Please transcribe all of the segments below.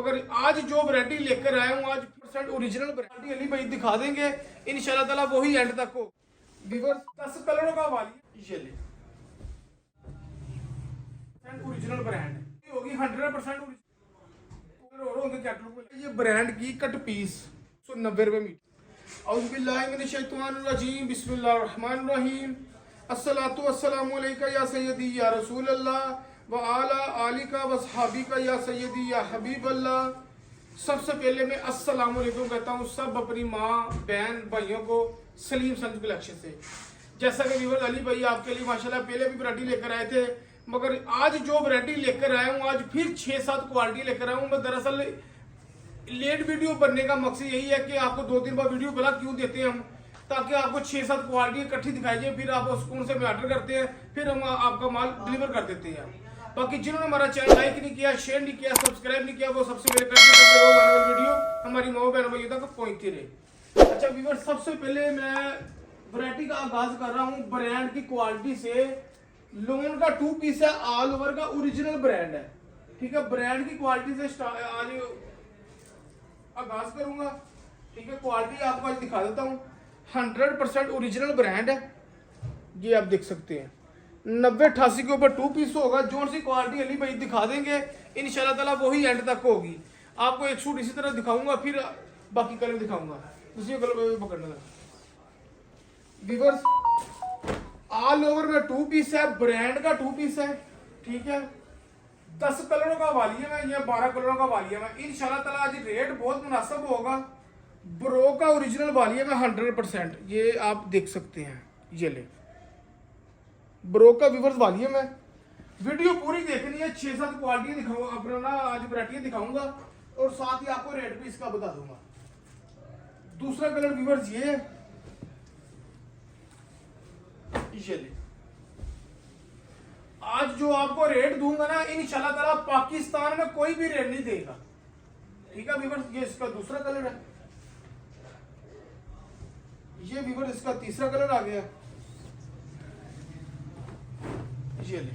अगर आज जो वैरायटी लेकर आया हूँ आज % ओरिजिनल वैरायटी अली भाई दिखा देंगे इंशाल्लाह ताला, वही एंड तक हो। व्यूअर्स 10 कलरों का वाली ये ले ओरिजिनल ब्रांड होगी 100% और होंगे कैटलॉग में। ये ब्रांड की कट पीस 190 रुपए मीटर। औज़ुबिल्लाहि मिनश्शैतानिर्रजीम बिस्मिल्लाहिर्रहमानिर्रहीम। अस्सलातु वस्सलामु अलैका या सय्यदी या रसूल अल्लाह व आला आलिका व सहाबिका या सय्यदी या हबीब अल्लाह। सबसे पहले मैं अस्सलाम वालेकुम कहता हूँ सब अपनी माँ बहन भाइयों को सलीम संज कलेक्शन से। जैसा कि व्यूअर्स अली भाई आपके लिए माशाल्लाह पहले भी वैरायटी लेकर आए थे, मगर आज जो वैरायटी लेकर आया हूँ आज फिर 6-7 क्वालिटी लेकर आया हूँ। मैं दरअसल लेट वीडियो बनने का मकसद यही है कि आपको 2 दिन बाद वीडियो भला क्यों देते हैं हम, ताकि आपको 6-7 क्वालिटी इकट्ठी दिखाई जाए, फिर आप सुकून से ऑर्डर करते हैं, फिर हम आपका माल डिलीवर कर देते हैं। बाकी जिन्होंने हमारा चैनल लाइक नहीं किया, शेयर नहीं किया, सब्सक्राइब नहीं किया, वो सबसे पहले करके वीडियो हमारी माओ बहनों भाइयों तक पहुंचती रहे। अच्छा व्यूअर्स, सबसे पहले मैं वैरायटी का आगाज कर रहा हूँ ब्रांड की क्वालिटी से। लोन का 2 पीस है, ऑल ओवर का ओरिजिनल ब्रांड है, ठीक है। ब्रांड की क्वालिटी से आज आगाज करूंगा, ठीक है। क्वालिटी आपको आज दिखा देता हूँ, 100% ओरिजिनल ब्रांड है। ये आप देख सकते हैं 90-88 के ऊपर 2 पीस होगा। जो सी क्वालिटी अली भाई दिखा देंगे इंशाल्लाह ताला, वही एंड तक होगी। आपको एक सूट इसी तरह दिखाऊंगा, फिर बाकी कलर दिखाऊंगा। उसी कलर पकड़ना व्यूअर्स, ऑल ओवर में 2 पीस है, ब्रांड का 2 पीस है, ठीक है। 10 कलरों का वालिया में या 12 कलरों का वालिया में इंशाल्लाह ताला आज रेट बहुत मुनासिब होगा। ब्रो का ओरिजिनल वालिया में 100%, ये आप देख सकते हैं। ये ले ब्रो का व्यूअर्स वालिया में वीडियो पूरी देखनी है, 6-7 क्वालिटी दिखाऊंगा अपना ना, आज वैरायटी दिखाऊंगा और साथ ही आपको रेट भी इसका बता दूंगा। दूसरा कलर व्यूअर्स ये है, ये ले। आज जो आपको रेट दूंगा ना इंशाल्लाह ताला पाकिस्तान में कोई भी रेट नहीं देगा, ठीक है व्यूअर्स। ये इसका दूसरा कलर है, ये व्यूअर्स इसका तीसरा कलर आ गया। ये ले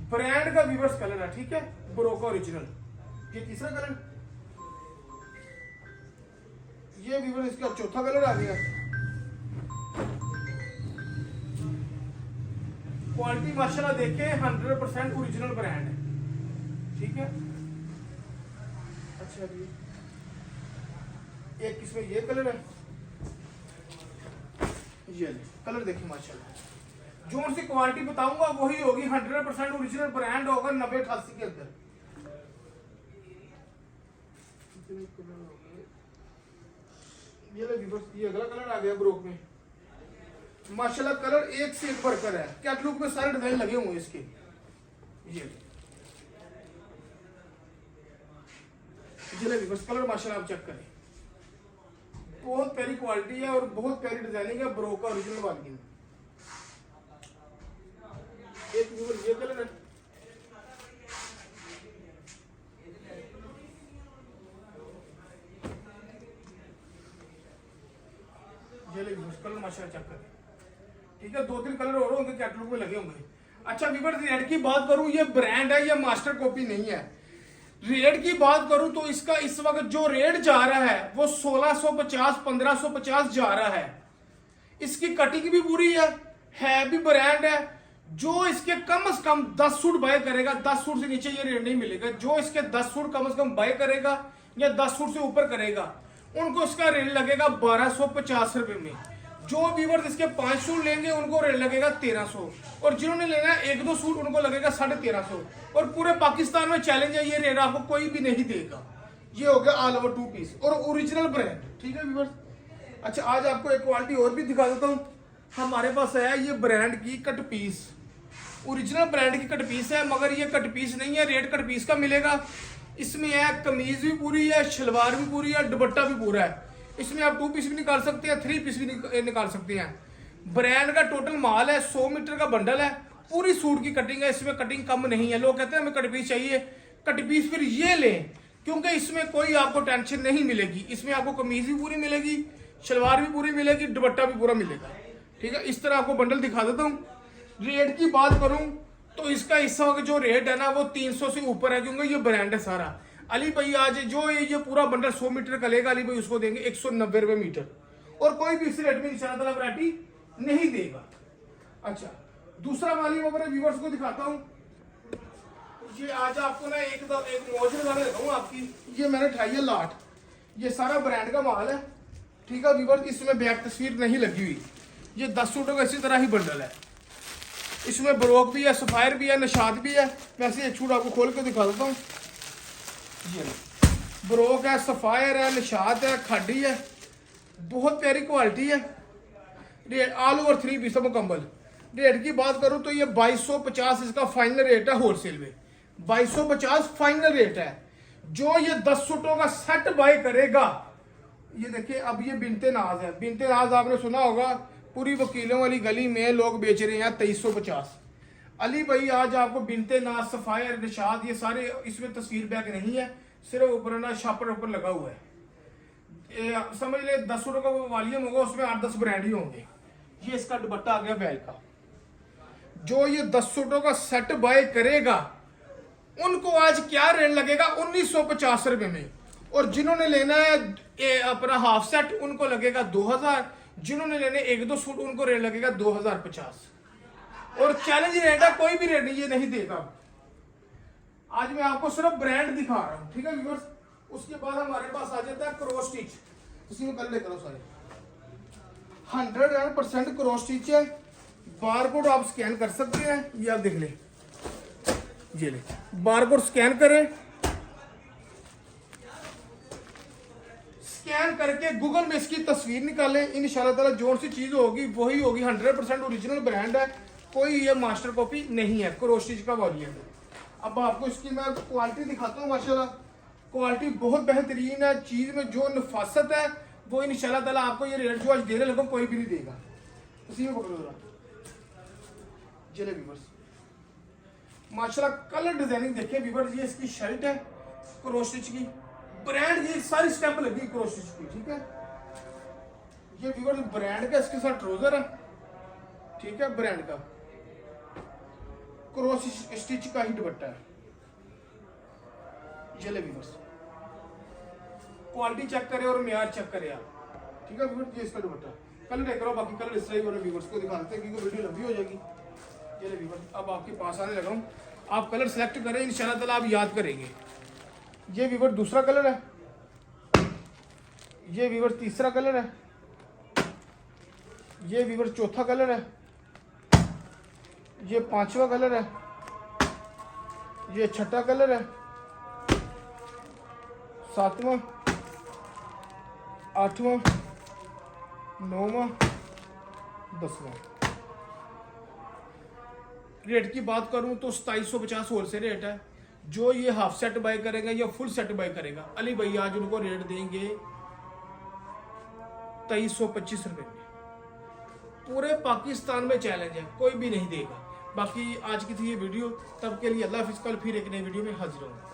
ब्रांड का व्यूअर्स कलर है, ठीक है, ब्रो का ओरिजिनल। ये तीसरा कलर, ये व्यूअर्स इसका चौथा कलर आ गया। क्वालिटी माशाल्लाह देखे 100% ओरिजिनल ब्रांड है, ठीक है। अच्छा जी, एक इसमें ये कलर है, ये कलर देखिए माशाल्लाह। जो सी क्वालिटी बताऊंगा वही होगी, 100% ओरिजिनल ब्रांड होगा 90-88 के अंदर। ये अगला कलर आ गया ब्रोक में माशाल्लाह। कलर एक से एक बढ़कर है, कैटलॉग में सारे डिजाइन लगे हुए इसके। ये कलर माशाल्लाह आप चेक करें, बहुत प्यारी क्वालिटी है और बहुत प्यारी डिजाइनिंग है ब्रो का ओरिजिनल वाली में। एक ये कलर है, ये कलर माशाल्लाह चेक करें, ठीक है। 2-3 कलर और होंगे कैटलॉग में लगे होंगे। अच्छा व्यूअर्स, रेट की बात करूं, ये ब्रांड है, ये मास्टर कॉपी नहीं है। रेट की बात करूं तो इसका इस वक्त जो रेट जा रहा है वो 1650-1550 जा रहा है। इसकी कटिंग भी पूरी है भी ब्रांड है। जो इसके कम से कम 10 सूट बाय करेगा, 10 सूट से नीचे ये रेट नहीं मिलेगा। जो इसके 10 सूट कम से कम बाय करेगा या 10 सूट से ऊपर करेगा, उनको इसका रेट लगेगा 1250 रुपए में। जो व्यूअर्स इसके 5 सूट लेंगे उनको रेट लगेगा 1300, और जिन्होंने लेना है 1-2 सूट उनको लगेगा 1350। और पूरे पाकिस्तान में चैलेंज है, ये रेट आपको कोई भी नहीं देगा। ये हो गया ऑल ओवर 2 पीस और ओरिजिनल ब्रांड, ठीक है व्यूअर्स। अच्छा आज आपको एक क्वालिटी और भी दिखा देता हूँ। हमारे पास है ये ब्रांड की कट पीस, ओरिजिनल ब्रांड की कट पीस है, मगर ये कट पीस नहीं है, रेट कट पीस का मिलेगा। इसमें है कमीज भी पूरी है, शलवार भी पूरी है, दुपट्टा भी पूरा है। इसमें आप 2 पीस भी निकाल सकते हैं, 3 पीस भी निकाल सकते हैं। ब्रांड का टोटल माल है, 100 मीटर का बंडल है, पूरी सूट की कटिंग है, इसमें कटिंग कम नहीं है। लोग कहते हैं हमें कट पीस चाहिए, कट पीस फिर ये लें, क्योंकि इसमें कोई आपको टेंशन नहीं मिलेगी। इसमें आपको कमीज भी पूरी मिलेगी, शलवार भी पूरी मिलेगी, दुपट्टा भी पूरा मिलेगा, ठीक है। इस तरह आपको बंडल दिखा देता हूँ। रेट की बात करूं तो इसका इस वक्त जो रेट है ना वो 300 से ऊपर है, क्योंकि ये ब्रांड है सारा। अली भाई आज जो ये पूरा बंडल 100 मीटर का लेगा, अली भाई उसको देंगे 190 रुपये मीटर, और कोई भी इस रेट में इंशाल्लाह वैरायटी नहीं देगा। अच्छा, दूसरा माली मैं अपने व्यूवर्स को दिखाता हूँ। ये आज आपको ना एक मौज लगाने लगाऊँ आपकी। ये मैंने उठाई है लाट, ये सारा ब्रांड का माल है, ठीक है व्यूवर्स। इसमें बैक तस्वीर नहीं लगी हुई। ये 10 सूटों का इसी तरह ही बंडल है। इसमें ब्रोक भी है, सफायर भी है, निशात भी है। वैसे एक सूट आपको खोल के दिखा देता हूँ। ये ब्रोक है, सफायर है, निशात है, खाडी है, बहुत प्यारी क्वालिटी है। रेट ऑल ओवर 3 पीस मुकम्मल। रेट की बात करूँ तो ये 2250 इसका फाइनल रेट है होलसेल में। 2250 फाइनल रेट है। जो ये 10 सूटों का सेट बाय करेगा, ये देखिए अब ये बिनते नाज है। बिनते नाज आपने सुना होगा, पूरी वकीलों वाली गली में लोग बेच रहे हैं 2350। अली भाई आज आपको बिनते नाज, सफायर, निशाद, ये सारे, इसमें तस्वीर बैग नहीं है, सिर्फ ऊपर ना शापर ऊपर लगा हुआ है। समझ ले 10 सूटों का वॉल्यूम होगा, उसमें 8-10 ब्रांड ही होंगे। ये इसका दुपट्टा आ गया बैल का। जो ये 10 सूटों का सेट बाय करेगा उनको आज क्या रेट लगेगा, 1950 रुपए में। और जिन्होंने लेना है अपना हाफ सेट उनको लगेगा 2000। जिन्होंने लेने 1-2 सूट उनको रेट लगेगा 2050। और चैलेंज रेट है, कोई भी रेट नहीं ये नहीं देगा। आज मैं आपको सिर्फ ब्रांड दिखा रहा हूं, ठीक है व्यूअर्स। उसके बाद हमारे पास आ जाता है क्रॉस स्टिच। उसी में कर ले करो सारे 100% क्रॉस स्टिच है। बारकोड आप स्कैन कर सकते हैं, ये आप देख ले, ये ले बारकोड स्कैन करें। स्कैन करके गूगल में इसकी तस्वीर निकालें। इंशाल्लाह ताला जो सी चीज होगी वही होगी। 100% ओरिजिनल ब्रांड है, कोई ये मास्टर कॉपी नहीं है। क्रॉस स्टिच का वॉल्यूम है। अब आपको इसकी मैं क्वालिटी दिखाता हूँ। माशाल्लाह क्वालिटी बहुत बेहतरीन है। चीज में जो नफासत है वो इंशाल्लाह ताला आपको ये रेट जो आज दे रहे लोगों कोई भी नहीं देगा। उसी में पकड़ो जरा, चले व्यूअर्स। माशाल्लाह कलर डिजाइनिंग देखिए व्यूअर्स। ये इसकी शर्ट है क्रॉस स्टिच की, ब्रांड ये सारी स्टैंप लगी क्रॉस स्टिच की, ठीक है। ये व्यूअर्स ब्रांड का, इसके साथ ट्राउजर है, ठीक है, ब्रांड का क्रॉस स्टिच का ही दुपट्टा है। चले व्यूअर्स क्वालिटी चेक करें और मेयार चेक करें आप, ठीक है व्यूअर्स। ये इसका दुपट्टा कलर देख रहा हूँ, बाकी कलर इस तरह ही वाले व्यूअर्स को दिखा देते हैं क्योंकि वीडियो लंबी हो जाएगी। चले व्यूअर्स अब आपके पास आने लगा हूँ, आप कलर सेलेक्ट करें, इंशाल्लाह ताला आप याद करेंगे। ये व्यूअर्स दूसरा कलर है, ये व्यूअर्स तीसरा कलर है, ये व्यूअर्स चौथा कलर है, ये पांचवा कलर है, ये छठा कलर है, सातवां, आठवां, नौवां, 10वां। रेट की बात करूं तो 2750 होलसेल रेट है। जो ये हाफ सेट बाय करेगा या फुल सेट बाय करेगा, अली भाई आज उनको रेट देंगे 2325 रुपये में। पूरे पाकिस्तान में चैलेंज है, कोई भी नहीं देगा। बाकी आज की थी ये वीडियो, तब के लिए अल्लाह हाफिज़। कल फिर एक नई वीडियो में हाजिर होंगे।